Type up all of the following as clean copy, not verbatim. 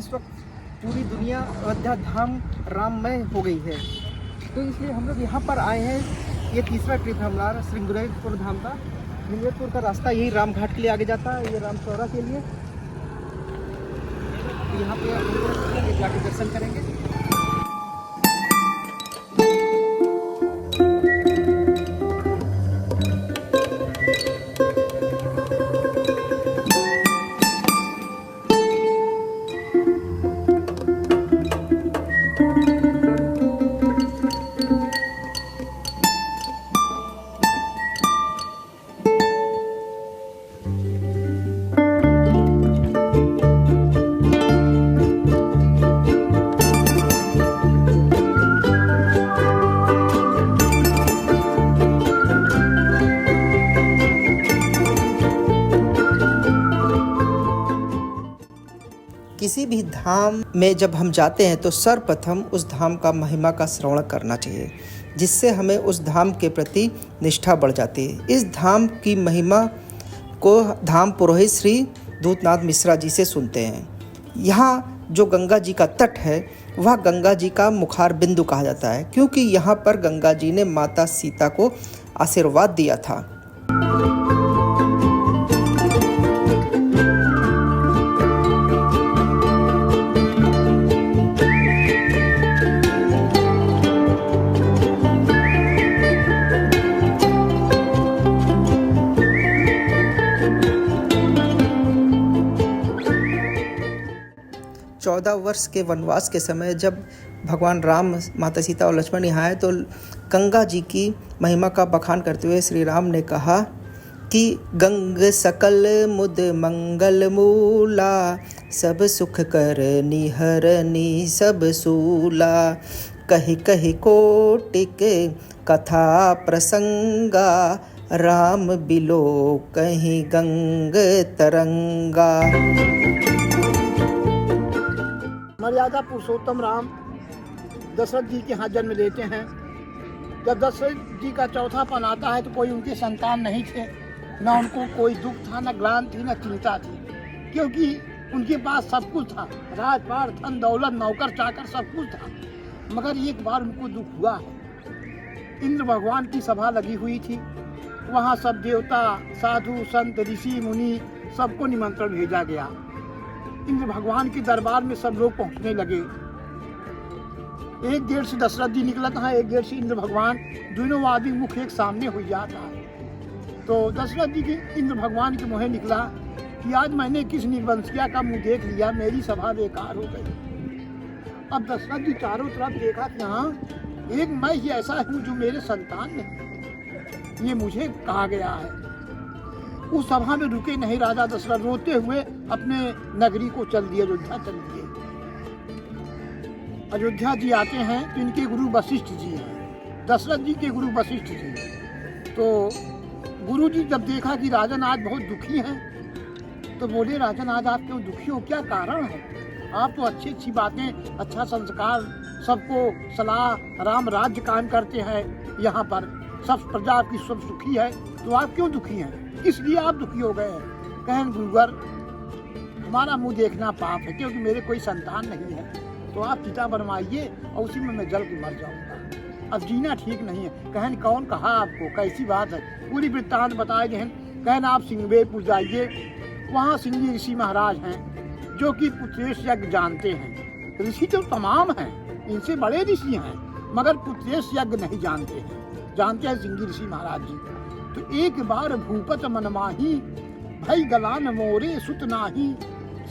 इस वक्त पूरी दुनिया अयोध्या धाम राममय हो गई है, तो इसलिए हम लोग यहाँ पर आए हैं। ये तीसरा ट्रिप है हमारा श्रृंगेरपुर धाम का। श्रृंगेरपुर का रास्ता यही राम घाट के लिए आगे जाता है, ये राम चौरा के लिए। यहाँ पे हम जाके दर्शन करेंगे। किसी भी धाम में जब हम जाते हैं तो सर्वप्रथम उस धाम का महिमा का श्रवण करना चाहिए, जिससे हमें उस धाम के प्रति निष्ठा बढ़ जाती है। इस धाम की महिमा को धाम पुरोहित श्री दूतनाथ मिश्रा जी से सुनते हैं। यहाँ जो गंगा जी का तट है वह गंगा जी का मुखार बिंदु कहा जाता है, क्योंकि यहाँ पर गंगा जी ने माता सीता को आशीर्वाद दिया था। 14 वर्ष के वनवास के समय जब भगवान राम, माता सीता और लक्ष्मण यहाँ आए तो गंगा जी की महिमा का बखान करते हुए श्री राम ने कहा कि गंग सकल मुद मंगल मूला, सब सुख कर निहरनी सब सूला, कही कही कोटिक कथा प्रसंगा, राम बिलो कहीं गंग तरंगा। मर्यादा पुरुषोत्तम राम दशरथ जी के यहाँ जन्म लेते हैं। जब दशरथ जी का चौथापन आता है तो कोई उनके संतान नहीं थे, न उनको कोई दुख था, न ग्लानि थी, न चिंता थी, क्योंकि उनके पास सब कुछ था, राजपाट, धन दौलत, नौकर चाकर सब कुछ था। मगर एक बार उनको दुख हुआ है। इंद्र भगवान की सभा लगी हुई थी, वहाँ सब देवता, साधु, संत, ऋषि, मुनि सबको निमंत्रण भेजा गया। इंद्र भगवान के दरबार में सब लोग पहुंचने लगे। एक गेट से दशरथ जी निकला था, एक गेट से इंद्र भगवान, दोनों आदमी मुख एक सामने हो जाता है। तो दशरथ जी की इंद्र भगवान के मुँह निकला कि आज मैंने किस निर्वंशिया का मुंह देख लिया, मेरी सभा बेकार हो गई। अब दशरथ जी चारों तरफ देखा कि हाँ, एक मैं ही ऐसा हूँ जो मेरे संतान नहीं, ये मुझे कहा गया है। उस सभा में रुके नहीं, राजा दशरथ रोते हुए अपने नगरी को चल दिए, अयोध्या चल दिए। अयोध्या जी आते हैं तो इनके गुरु वशिष्ठ जी हैं, दशरथ जी के गुरु वशिष्ठ जी। तो गुरु जी जब देखा कि राजन आज बहुत दुखी हैं, तो बोले, राजन आज आप क्यों दुखी हो, क्या कारण है? आप तो अच्छी अच्छी बातें, अच्छा संस्कार, सबको सलाह, राम राज्य कायम करते हैं, यहाँ पर सब प्रजा आपकी सब सुखी है, तो आप क्यों दुखी हैं? इसलिए आप दुखी हो गए हैं। कहें गुरुवर, हमारा मुंह देखना पाप है, क्योंकि मेरे कोई संतान नहीं है, तो आप चिता बनवाइए और उसी में मैं जल के मर जाऊंगा, अब जीना ठीक नहीं है। कहन कौन कहा आपको, कैसी बात है? पूरी वृत्तांत बताए गए। कहन आप सिंगवेरपुर जाइए, वहाँ सिंगी ऋषि महाराज हैं जो कि पुत्रेश यज्ञ जानते हैं। ऋषि तो तमाम हैं, इनसे बड़े ऋषि हैं, मगर पुत्रेश यज्ञ नहीं जानते हैं। जानते हैं सिंगी ऋषि महाराज जी। तो एक बार भूपत मनमाही, भई गलान मोरे सुत नाही,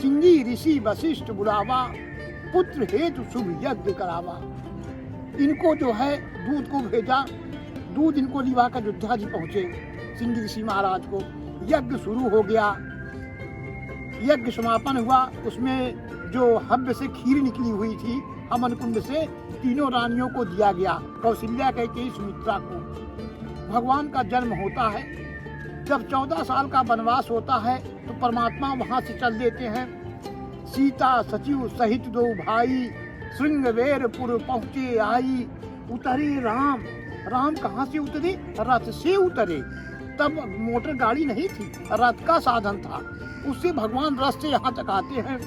सिंगी ऋषि वशिष्ठ बुलावा, पुत्र हेतु शुभ यज्ञ करावा। इनको जो है दूध को भेजा, दूध इनको लिवा कर अयोध्या जी पहुँचे सिंगी ऋषि महाराज को। यज्ञ शुरू हो गया, यज्ञ समापन हुआ। उसमें जो हव्य से खीर निकली हुई थी हमन कुंड से, तीनों रानियों को दिया गया, कौशल्या, कैकेयी, सुमित्रा को। भगवान का जन्म होता है। जब 14 साल का वनवास होता है तो परमात्मा वहाँ से चल देते हैं। सीता सचिव सहित दो भाई, श्रृंगवेरपुर पहुँचे आई, उतरे राम। राम कहाँ से उतरे? रथ से उतरे। तब मोटर गाड़ी नहीं थी, रथ का साधन था। उससे भगवान रथ से यहाँ तक आते हैं।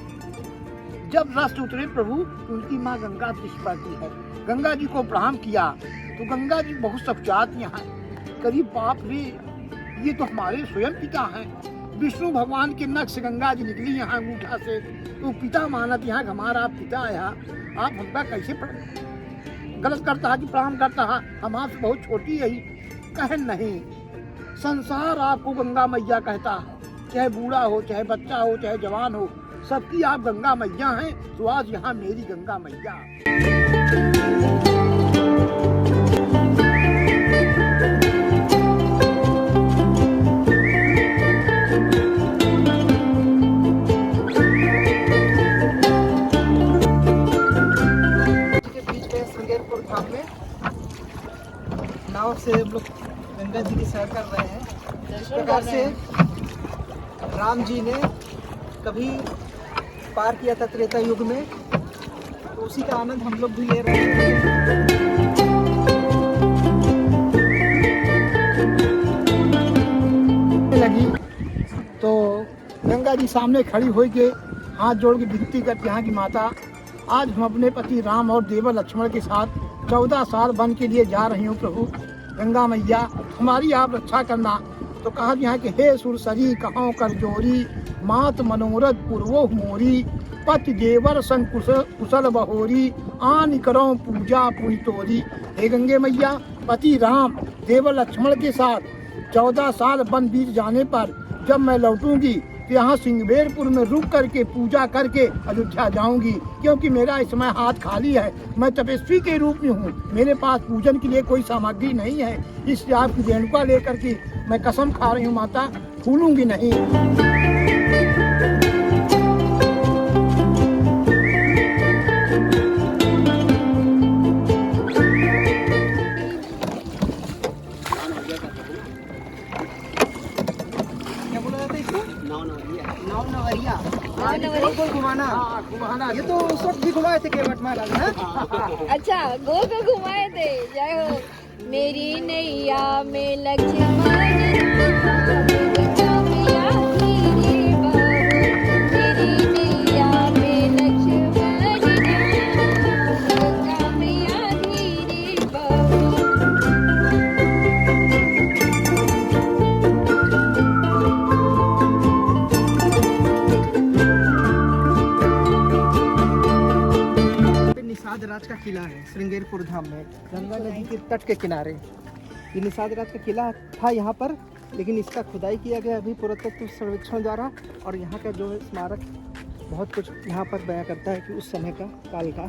जब रस उतरे प्रभु तो उनकी माँ गंगा दृष्टि पड़ती है। गंगा जी को प्रणाम किया तो गंगा जी बहुत सख्जात यहाँ करीब बाप रे, ये तो हमारे स्वयं पिता हैं। विष्णु भगवान के नख से गंगा जी निकली यहाँ अंगूठा से, तो पिता मानत यहाँ हमारा पिता है, आप हमका कैसे गलत करता है कि प्रणाम करता है, हम आपसे बहुत छोटी है। कह नहीं, संसार आपको गंगा मैया कहता है, चाहे बूढ़ा हो, चाहे बच्चा हो, चाहे जवान हो, सबकी आप गंगा मैया हैं। तो आज यहाँ मेरी गंगा मैया। नाव से हम लोग गंगा जी की सैर कर रहे हैं। इस प्रकार से राम जी ने कभी पार किया था त्रेता युग में, तो उसी का आनंद हम लोग भी ले रहे हैं। लगी तो गंगा जी सामने खड़ी हो के हाथ जोड़ के विनती करती यहाँ की माता, आज हम अपने पति राम और देवर लक्ष्मण के साथ 14 साल वन के लिए जा रही हूँ। प्रभु गंगा मैया हमारी आप रक्षा करना। तो कहा यहाँ के हे सुरसरी कहाँ कर जोरी, मात मनोरथ पूर्वो मोरी, पति देवर संग कुशल बहोरी, आन करो पूजा पुनि तोरी। हे गंगे मैया, पति राम देवर लक्ष्मण के साथ 14 साल वन बीत जाने पर जब मैं लौटूंगी तो यहाँ सिंगबेरपुर में रुक करके पूजा करके अयोध्या जाऊंगी, क्योंकि मेरा इस समय हाथ खाली है। मैं तपस्वी के रूप में हूँ, मेरे पास पूजन के लिए कोई सामग्री नहीं है। इसलिए आपकी रेणुका लेकर के मैं कसम खा रही हूँ माता, भूलूंगी नहीं। गोल घुमाना, ये तो उस वक्त भी घुमाए थे केवट महाराज ना। अच्छा, गोल को घुमाए थे। जय हो। मेरी नैया में लक्ष्मण निषाद राज का किला है श्रृंगेरपुर धाम में, गंगा नदी के तट के किनारे। ये निषाद राज का किला था यहाँ पर, लेकिन इसका खुदाई किया गया अभी पुरातत्व सर्वेक्षण द्वारा। और यहाँ का जो स्मारक बहुत कुछ यहाँ पर बयां करता है कि उस समय का काल का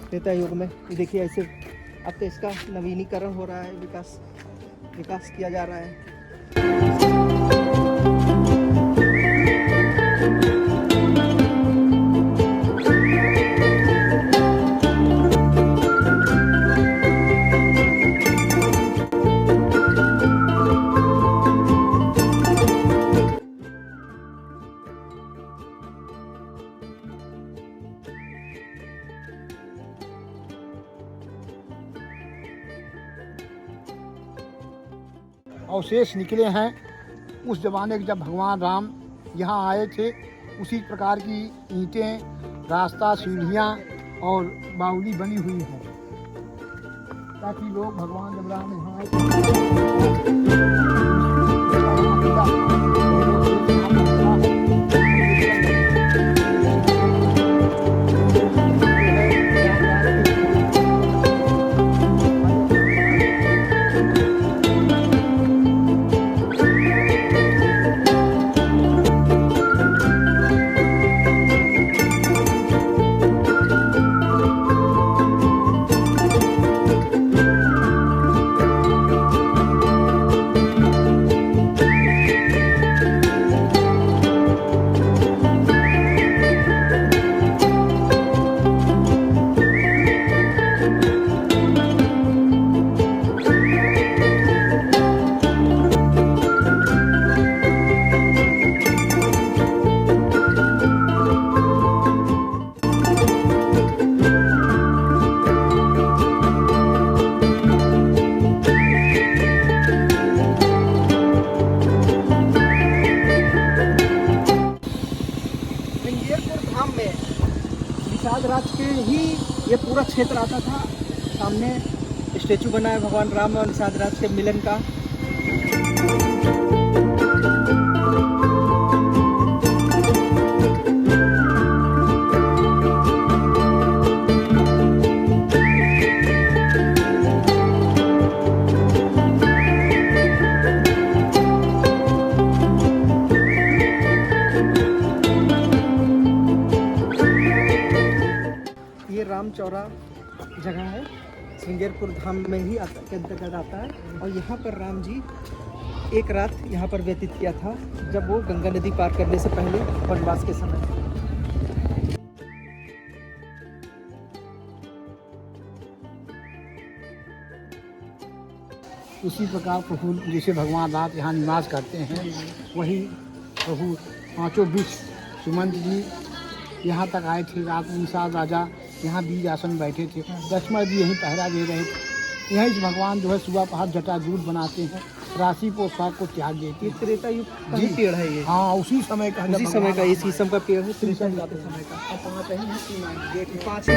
त्रेता युग में। ये देखिए ऐसे अब तो इसका नवीनीकरण हो रहा है, विकास किया जा रहा है। अवशेष निकले हैं उस जमाने के जब भगवान राम यहाँ आए थे, उसी प्रकार की ईंटें, रास्ता, सीढ़ियाँ और बावली बनी हुई है, ताकि लोग भगवान जब राम यहाँ निषाद राज के ही ये पूरा क्षेत्र आता था। सामने स्टेचू बना है भगवान राम और निषाद राज के मिलन का। ये राम चौरा जगह है, श्रृंगेरपुर धाम में ही के अंतर्गत आता है। और यहाँ पर राम जी एक रात यहाँ पर व्यतीत किया था, जब वो गंगा नदी पार करने से पहले वनवास के समय। उसी प्रकार प्रभु जैसे भगवान रात यहाँ निवास करते हैं, वही प्रभु पांचों विश्व सुमंत जी यहाँ तक आए थे। रात में निषाद राजा यहाँ बीज आसन बैठे थे, लक्ष्मण जी यहीं पहरा दे रहे थे। यहीं से भगवान जो है सुबह पहाड़ जटाजूट बनाते हैं, राशि पोशाक को त्याग देते हैं। त्रेता युग का ही पेड़ है ये। हाँ, उसी समय का ये शीशम का पेड़ है, त्रेता युग के समय का। अब 5 ही हैं, 5 ही।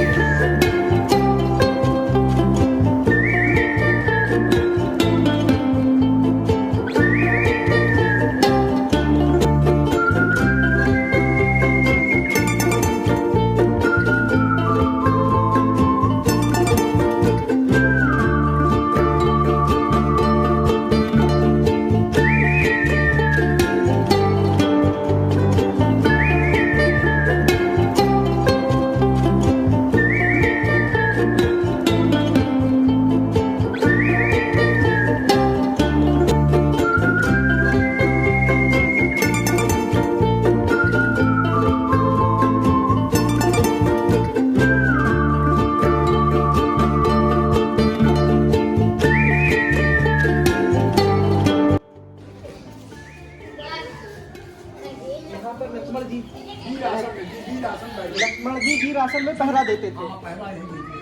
लक्ष्मण जी वीर आसन में पहरा देते थे,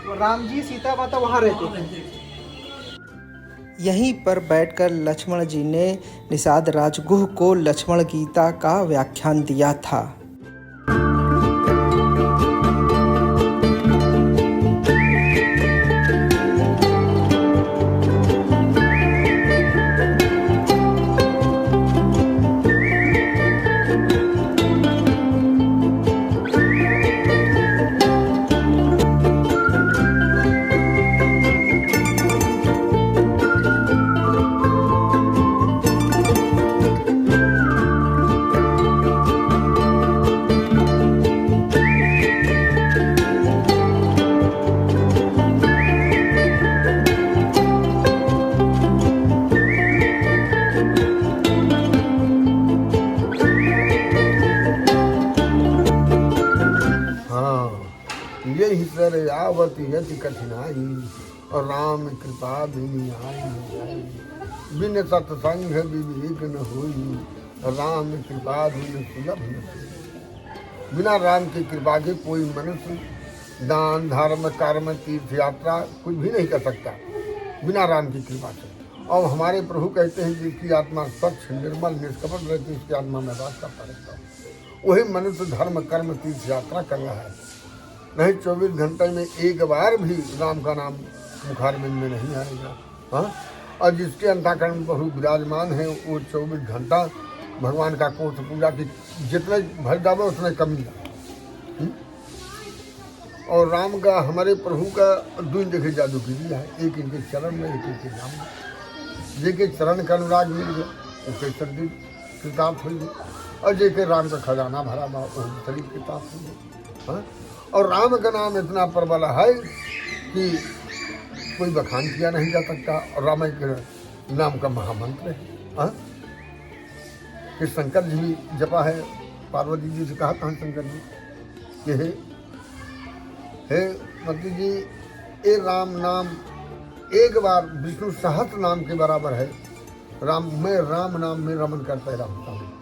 और राम जी सीता माता वहाँ रहते थे। यहीं पर बैठकर लक्ष्मण जी ने निषाद राजगुह को लक्ष्मण गीता का व्याख्यान दिया था। यही सर आवती यति कठिनाई, और राम कृपा बिनी आई। बिन सत्संग विवेक न होई, राम कृपा बिन सुलभ न होई। बिना राम की कृपा के कोई मनुष्य दान धर्म कर्म तीर्थ यात्रा कुछ भी नहीं कर सकता, बिना राम की कृपा से। और हमारे प्रभु कहते हैं जिसकी आत्मा स्वच्छ निर्मल निष्कपट रहती है, उसकी आत्मा में वास करता रहता है। वही मनुष्य धर्म कर्म तीर्थ यात्रा कर रहा है। नहीं 24 घंटे में एक बार भी राम का नाम मुखारबिंद में नहीं आएगा। हाँ, और जिसके अंतःकरण में प्रभु विराजमान है, वो 24 घंटा भगवान का कोष पूजा की जितने भर जावे उतने कमी है। और राम का हमारे प्रभु का दुई देखे जादू की दिया है, एक इनके चरण में, एक इनके नाम में। जेके चरण का अनुराग मिल गया उसके सर्दी कृतार्थ हो गई, और जेके राम का खजाना भरा बा वो शरीर कृतार्थ हो गई। हाँ, और राम का नाम इतना प्रबल है कि कोई बखान किया नहीं जा सकता, और राम के नाम का महामंत्र है। हाँ, कि शंकर जी भी जपा है, पार्वती जी से कहा था शंकर जी कि हे मती जी, ये राम नाम एक बार विष्णु सहस्त्र नाम के बराबर है। मैं राम नाम में रमन करता रहता हूँ,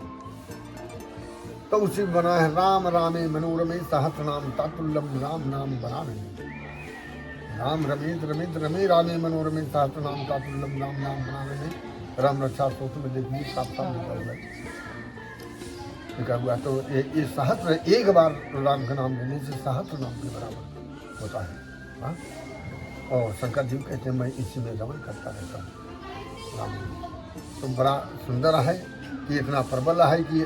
तो उसी बना है राम रामे मनोरमे सहस्त्र नाम तातुल्यम राम नाम बना रहे। राम रमेश रमेश रमे रामे मनोरमे सहस्त्र नाम तातुल्यम राम नाम बना रहे। राम रक्षा सोच में देखिए साफ साफ निकल रहे। लिखा हुआ। तो ये सहस्त्र, एक बार राम का नाम लेने से सहस्त्र नाम के बराबर होता है। हाँ, और शंकर जी कहते हैं मैं इसी में गमन करता रहता हूँ राम जी। तो बड़ा सुंदर है कि इतना प्रबल है कि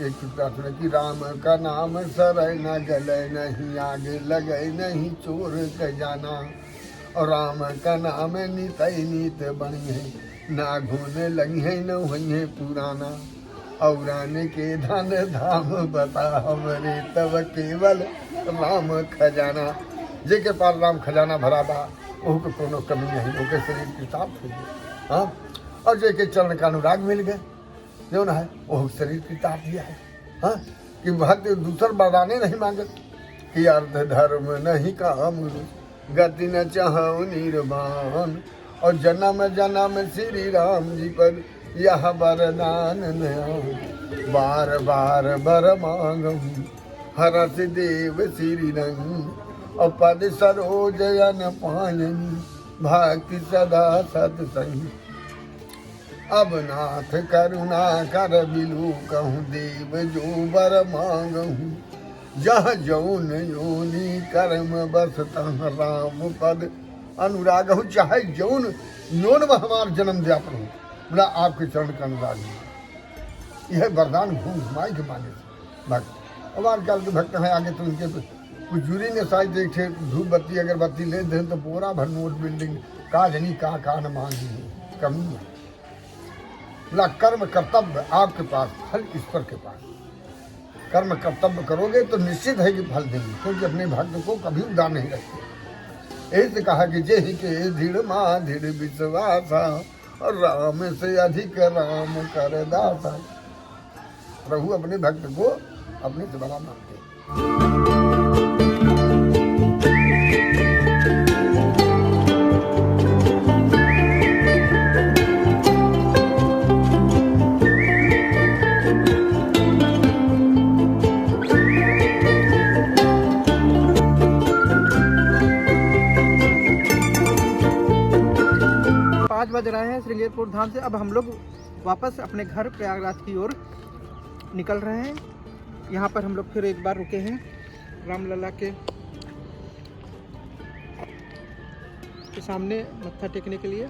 एक प्रार्थना कि राम का नाम सर न गले नहीं आगे लगे नहीं चोर के जाना, और राम का नाम नीत नीत बनी है ना घूने लगी है न हुई है पुराना, औराने के धन धाम बता हमरे तब केवल राम खजाना। जे के पास राम खजाना भरा बा ओके कोनो कमी नहीं, ओके शरीर की साफ हो गई। हाँ, और जे के चरण का अनुराग मिल गए जो ना है वो शरीर की ताप दिया है। हाँ, कि भक्त दूसर बरदाने नहीं मांगे कि अर्ध धर्म नहीं काम गति न चाहो निर्वाण, और जन्म जन्म श्री राम जी पर यह वरदान नया, बार बार बर मांगू हरस देव श्री रंग, और पद सरोजन पायनी भक्ति सदा सत्संग, अब नाथ करुणा कर बिलू कहूँ देव जो बर मांगहूँ, जह जौन योनि कर्म बस तह राम पद अनुराग हूँ, चाहे जौन योन में हमार जन्म व्यापन हो, बोला आपके चरण का अनुराग है। यह वरदान घूम घुमाई के माने से भक्त। अब आजकल के भक्त हैं आगे तो उनके कुछ जूरी ने शायद देखे धूप बत्ती अगरबत्ती ले दे तो पूरा भर नोट बिल्डिंग का जनी का न मांगी कमी है। बोला कर्म कर्तव्य आपके पास, फल ईश्वर के पास। कर्म कर्तव्य करोगे तो निश्चित है कि फल देंगे, क्योंकि अपने भक्त को कभी उदार नहीं रखते। ऐसे कहा कि जय के धीड़ माँ धीड़ विश्वासा, और राम से अधिक राम कर दासा। प्रभु अपने भक्त को अपने से बड़ा मानते। बज रहे हैं श्रृंगेरपुर धाम से। अब हम लोग वापस अपने घर प्रयागराज की ओर निकल रहे हैं। यहाँ पर हम लोग फिर एक बार रुके हैं रामलला के सामने मत्था टेकने के लिए।